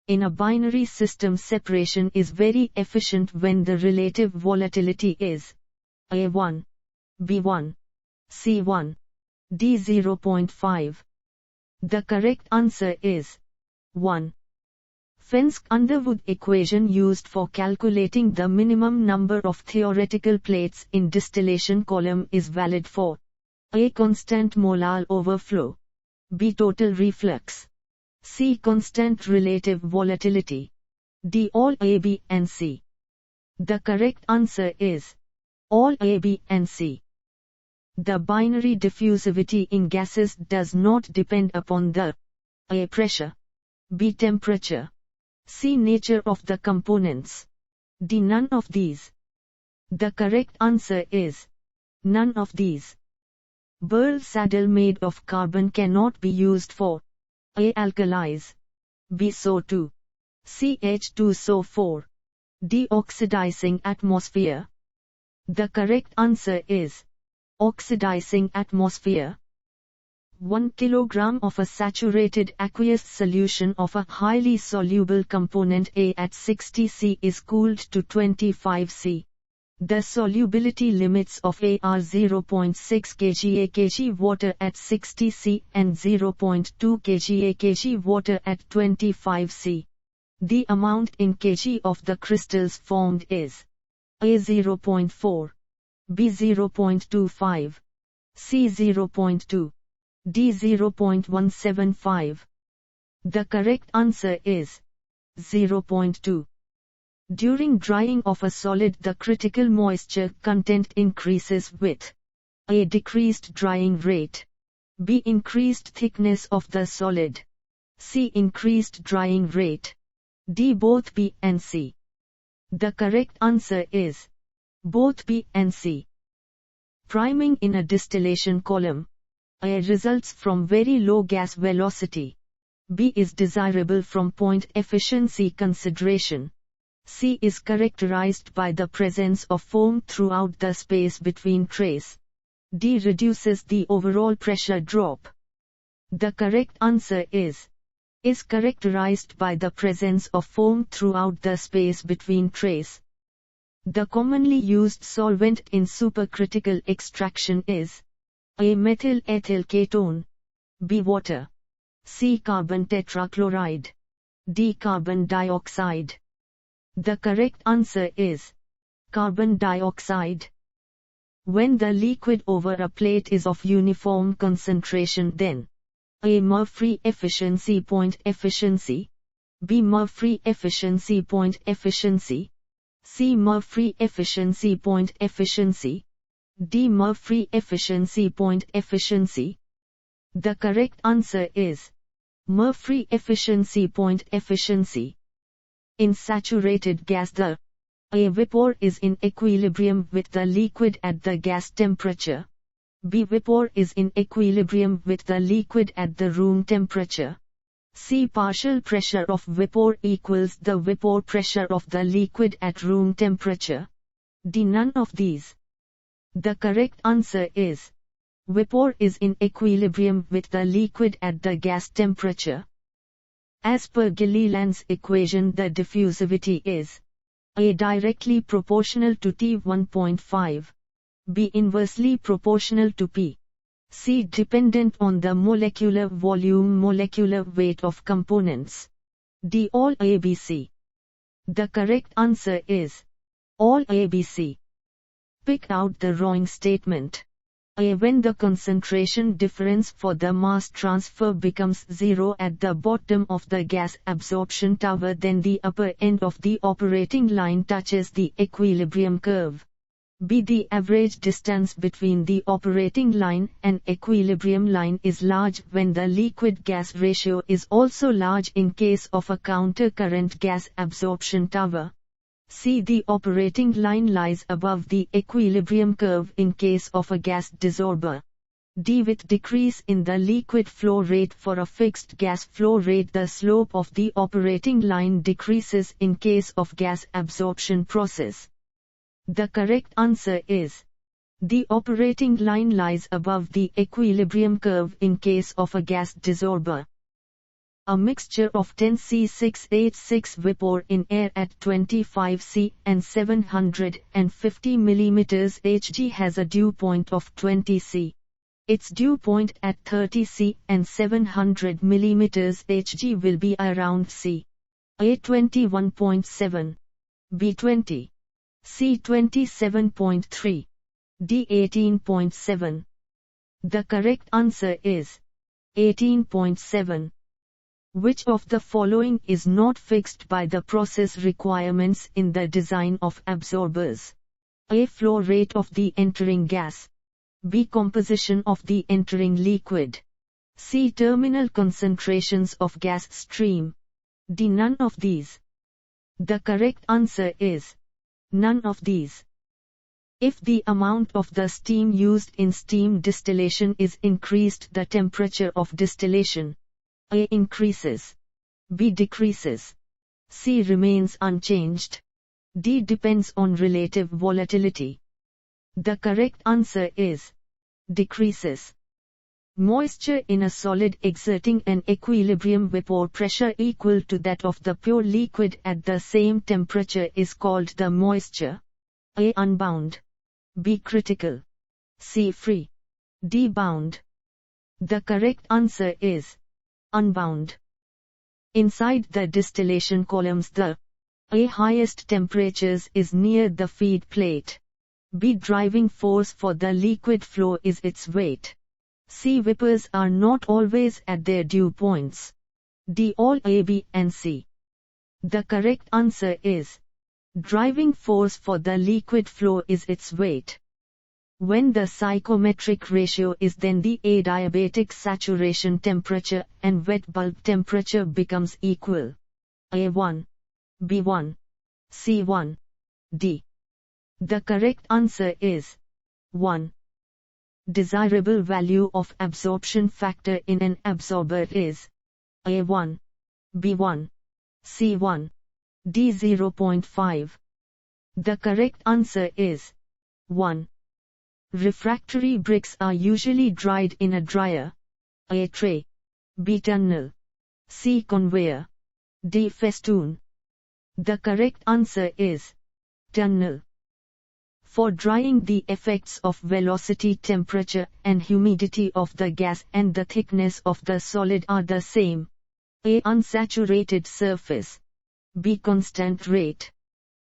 In a binary system, separation is very efficient when the relative volatility is A1, B1, C1, D 0.5. The correct answer is 1. Fensk-Underwood equation used for calculating the minimum number of theoretical plates in distillation column is valid for A. Constant molar overflow, B. Total reflux, C. Constant relative volatility, D. All A, B, and C. The correct answer is all A, B, and C. The binary diffusivity in gases does not depend upon the A. pressure, B. temperature, C. nature of the components, D. none of these. The correct answer is none of these. Burl saddle made of carbon cannot be used for A. alkalis, B. SO2, C. H2SO4, D. oxidizing atmosphere. The correct answer is oxidizing atmosphere. 1 kilogram of a saturated aqueous solution of a highly soluble component A at 60 C is cooled to 25 C. The solubility limits of A are 0.6 kgA/kg water at 60 C and 0.2 kgA/kg water at 25 C. The amount in kg of the crystals formed is A 0.4, B 0.25, C 0.2, D 0.175. The correct answer is 0.2. During drying of a solid, the critical moisture content increases with A. decreased drying rate, B. increased thickness of the solid, C. increased drying rate, D. both B and C. The correct answer is both B and C. Priming in a distillation column. A results from very low gas velocity. B is desirable from point efficiency consideration. C is characterized by the presence of foam throughout the space between trays. D reduces the overall pressure drop. The correct answer is characterized by the presence of foam throughout the space between trays. The commonly used solvent in supercritical extraction is A. methyl ethyl ketone, B. water, C. carbon tetrachloride, D. carbon dioxide. The correct answer is carbon dioxide. When the liquid over a plate is of uniform concentration, then A. Murphy efficiency point efficiency, B. Murphy efficiency point efficiency, C. Murphy efficiency point efficiency, D. Murphy efficiency point efficiency. The correct answer is Murphy efficiency point efficiency. In saturated gas, the A. vapor is in equilibrium with the liquid at the gas temperature, B. vapor is in equilibrium with the liquid at the room temperature, C. partial pressure of vapor equals the vapor pressure of the liquid at room temperature, D. none of these. The correct answer is vapor is in equilibrium with the liquid at the gas temperature. As per Gilliland's equation, the diffusivity is A. directly proportional to T 1.5, B. inversely proportional to P, C. dependent on the molecular volume molecular weight of components, D. all ABC. The correct answer is all ABC. Pick out the wrong statement. A. when the concentration difference for the mass transfer becomes zero at the bottom of the gas absorption tower, then the upper end of the operating line touches the equilibrium curve. B. the average distance between the operating line and equilibrium line is large when the liquid-gas ratio is also large in case of a counter-current gas absorption tower. C. the operating line lies above the equilibrium curve in case of a gas desorber. D. with decrease in the liquid flow rate for a fixed gas flow rate, the slope of the operating line decreases in case of gas absorption process. The correct answer is the operating line lies above the equilibrium curve in case of a gas desorber. A mixture of 10C6H6 vapor in air at 25 C and 750 mm Hg has a dew point of 20 C. Its dew point at 30 C and 700 mm Hg will be around C. A 21.7, B 20, C 27.3, D 18.7. The correct answer is 18.7. Which of the following is not fixed by the process requirements in the design of absorbers? A. Flow rate of the entering gas. B. Composition of the entering liquid. C. Terminal concentrations of gas stream. D. None of these. The correct answer is none of these. If the amount of the steam used in steam distillation is increased, the temperature of distillation A. increases, B. decreases, C. remains unchanged, D. depends on relative volatility. The correct answer is decreases. Moisture in a solid exerting an equilibrium vapor pressure equal to that of the pure liquid at the same temperature is called the moisture. A. unbound, B. critical, C. free, D. bound. The correct answer is unbound. Inside the distillation columns, the A. highest temperatures is near the feed plate. B. driving force for the liquid flow is its weight. C. vapors are not always at their dew points. D. all A, B, and C. The correct answer is driving force for the liquid flow is its weight. When the psychometric ratio is, then the adiabatic saturation temperature and wet bulb temperature becomes equal. A1, B1, C1, D. The correct answer is 1. Desirable value of absorption factor in an absorber is A1, B1, C1, D 0.5. The correct answer is 1. Refractory bricks are usually dried in a dryer. A. tray, B. tunnel, C. conveyor, D. festoon. The correct answer is tunnel. For drying, the effects of velocity, temperature, and humidity of the gas and the thickness of the solid are the same. A. unsaturated surface, B. constant rate,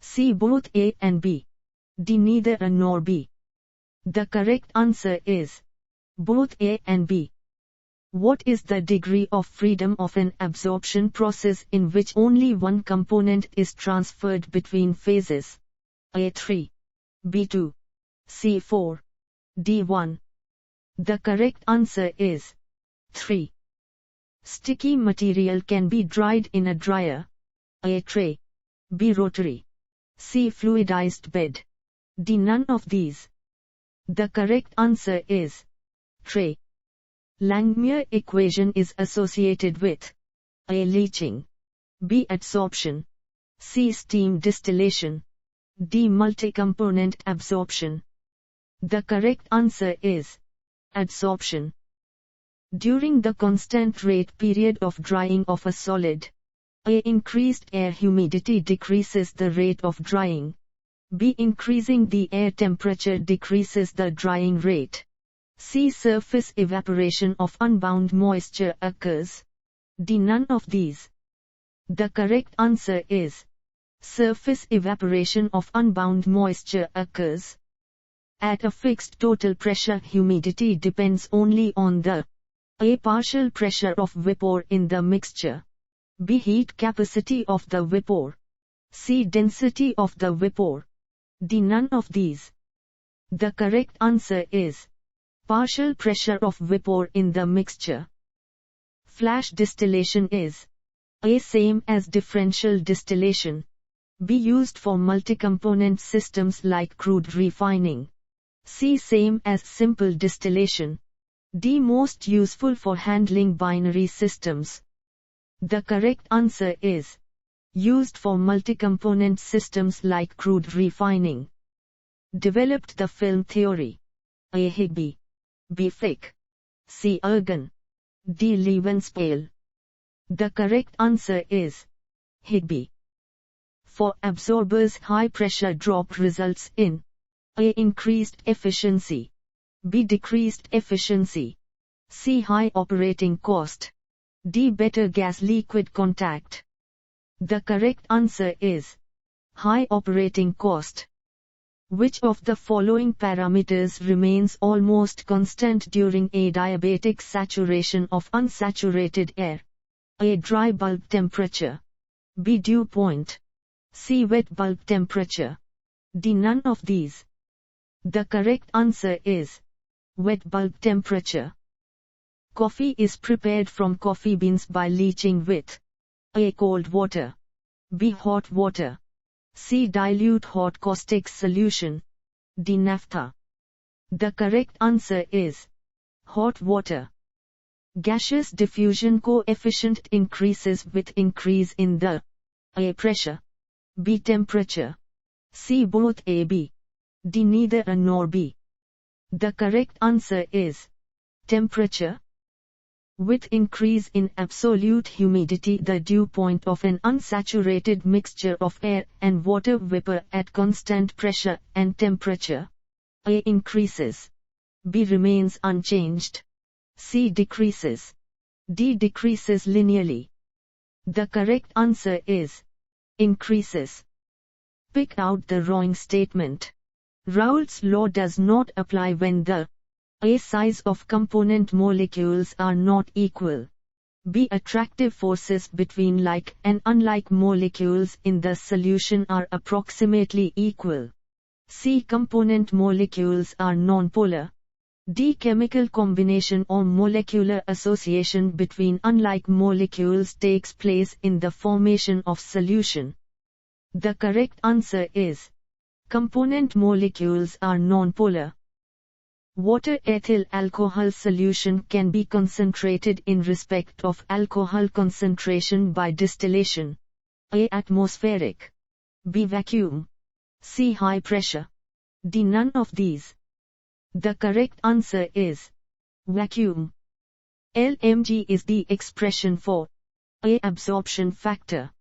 C. both A and B, D. neither A nor B. The correct answer is both A and B. What is the degree of freedom of an absorption process in which only one component is transferred between phases? A3, B2, C4, D1. The correct answer is 3. Sticky material can be dried in a dryer. A. tray, B. rotary, C. fluidized bed, D. none of these. The correct answer is tray. Langmuir equation is associated with A. leaching, B. adsorption, C. steam distillation, D. multi-component absorption. The correct answer is adsorption. During the constant rate period of drying of a solid, A. increased air humidity decreases the rate of drying, B. increasing the air temperature decreases the drying rate, C. surface evaporation of unbound moisture occurs, D. none of these. The correct answer is surface evaporation of unbound moisture occurs. At a fixed total pressure, humidity depends only on the A. partial pressure of vapor in the mixture, B. heat capacity of the vapor, C. density of the vapor, D. none of these. The correct answer is partial pressure of vapor in the mixture. Flash distillation is A. same as differential distillation, B. used for multi-component systems like crude refining, C. same as simple distillation, D. most useful for handling binary systems. The correct answer is used for multi-component systems like crude refining. Developed the film theory. A. Higby, B. Fick, C. Ergun, D. Levenspale. The correct answer is Higby. For absorbers, high pressure drop results in A. Increased efficiency, B. Decreased efficiency, C. High operating cost, D. Better gas-liquid contact. The correct answer is high operating cost. Which of the following parameters remains almost constant during adiabatic saturation of unsaturated air? A. Dry bulb temperature, B. dew point, C. Wet bulb temperature, D. None of these. The correct answer is wet bulb temperature. Coffee is prepared from coffee beans by leaching with A. Cold water, B. Hot water, C. Dilute hot caustic solution, D. Naphtha. The correct answer is hot water. Gaseous diffusion coefficient increases with increase in the A. Pressure, B. Temperature, C. Both A, B, D. Neither A nor B. The correct answer is temperature. With increase in absolute humidity, the dew point of an unsaturated mixture of air and water vapor at constant pressure and temperature A. increases, B. remains unchanged, C. decreases, D. decreases linearly. The correct answer is increases. Pick out the wrong statement. Raoult's law does not apply when the A. size of component molecules are not equal, B. attractive forces between like and unlike molecules in the solution are approximately equal, C. component molecules are nonpolar, D. chemical combination or molecular association between unlike molecules takes place in the formation of solution. The correct answer is component molecules are nonpolar. Water ethyl alcohol solution can be concentrated in respect of alcohol concentration by distillation. A. atmospheric, B. vacuum, C. high pressure, D. none of these. The correct answer is vacuum. LMG is the expression for A. absorption factor,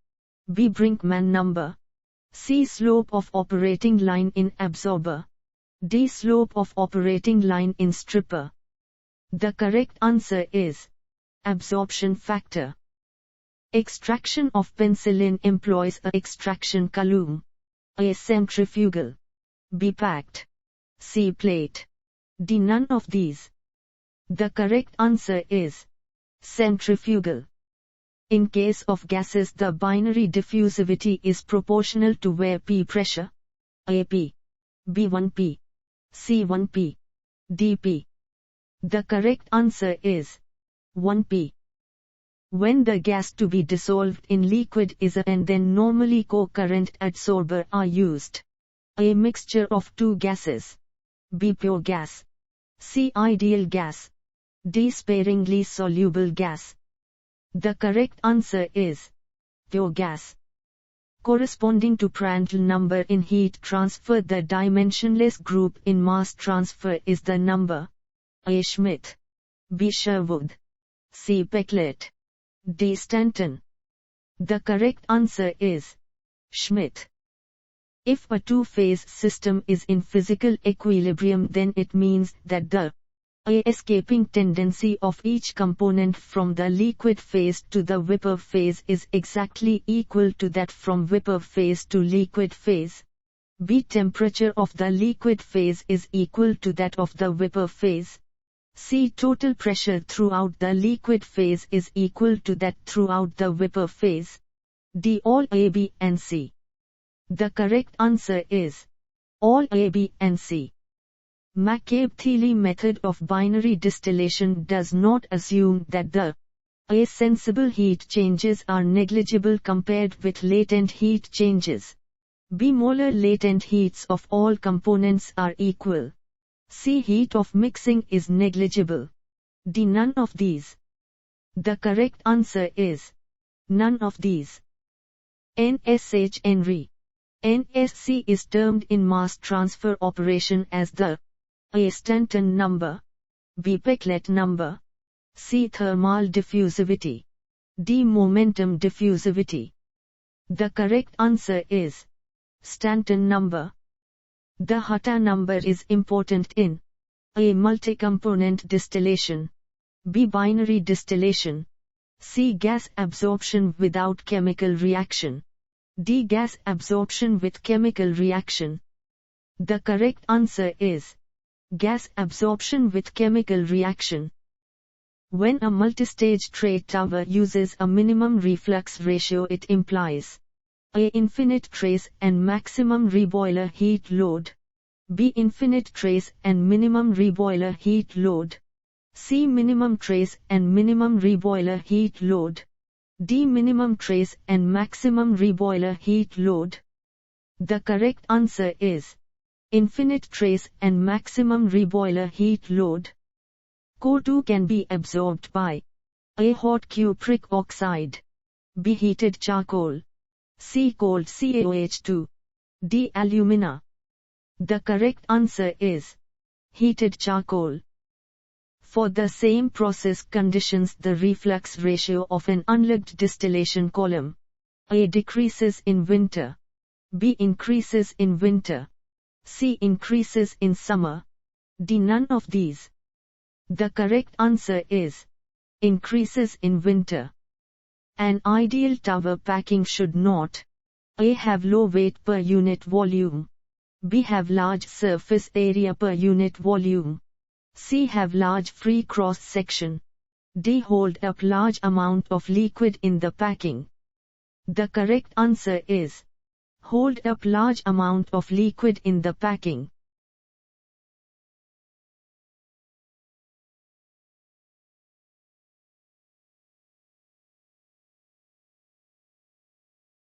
B. Brinkmann number, C. slope of operating line in absorber, D. slope of operating line in stripper. The correct answer is absorption factor. Extraction of penicillin employs a extraction column. A. centrifugal, B. packed, C. plate, D. none of these. The correct answer is centrifugal. In case of gases, the binary diffusivity is proportional to where P pressure, A. P, B. 1P, C. 1P, D. P. The correct answer is 1P. When the gas to be dissolved in liquid is A and then normally co-current adsorber are used. A. mixture of two gases, B. pure gas, C. ideal gas, D. sparingly soluble gas. The correct answer is pure gas. Corresponding to Prandtl number in heat transfer, the dimensionless group in mass transfer is the number A. Schmidt, B. Sherwood, C. Peclet, D. Stanton. The correct answer is Schmidt. If a two-phase system is in physical equilibrium, then it means that the A. escaping tendency of each component from the liquid phase to the vapor phase is exactly equal to that from vapor phase to liquid phase. B. temperature of the liquid phase is equal to that of the vapor phase. C. total pressure throughout the liquid phase is equal to that throughout the vapor phase. D. all A, B, and C. The correct answer is all A, B, and C. McCabe-Thiele method of binary distillation does not assume that the A. sensible heat changes are negligible compared with latent heat changes. B. molar latent heats of all components are equal. C. heat of mixing is negligible. D. none of these. The correct answer is none of these. NSH Henry. NSC is termed in mass transfer operation as the A. Stanton number, B. Peclet number, C. thermal diffusivity, D. Momentum diffusivity. The correct answer is Stanton number. The Hutta number is important in A. Multi-component distillation, B. Binary distillation, C. Gas absorption without chemical reaction, D. Gas absorption with chemical reaction. The correct answer is gas absorption with chemical reaction. When a multistage tray tower uses a minimum reflux ratio, it implies A. Infinite trace and maximum reboiler heat load, B. Infinite trace and minimum reboiler heat load, C. Minimum trace and minimum reboiler heat load, D. Minimum trace and maximum reboiler heat load. The correct answer is infinite trace and maximum reboiler heat load. CO2 can be absorbed by A. Hot cupric oxide, B. Heated charcoal, C. Cold CaOH2, D. Alumina. The correct answer is heated charcoal. For the same process conditions, the reflux ratio of an unlocked distillation column A. decreases in winter, B. increases in winter, C. increases in summer, D. none of these. The correct answer is increases in winter. An ideal tower packing should not A. have low weight per unit volume, B. have large surface area per unit volume, C. have large free cross section, D. hold up large amount of liquid in the packing. The correct answer is hold up large amount of liquid in the packing.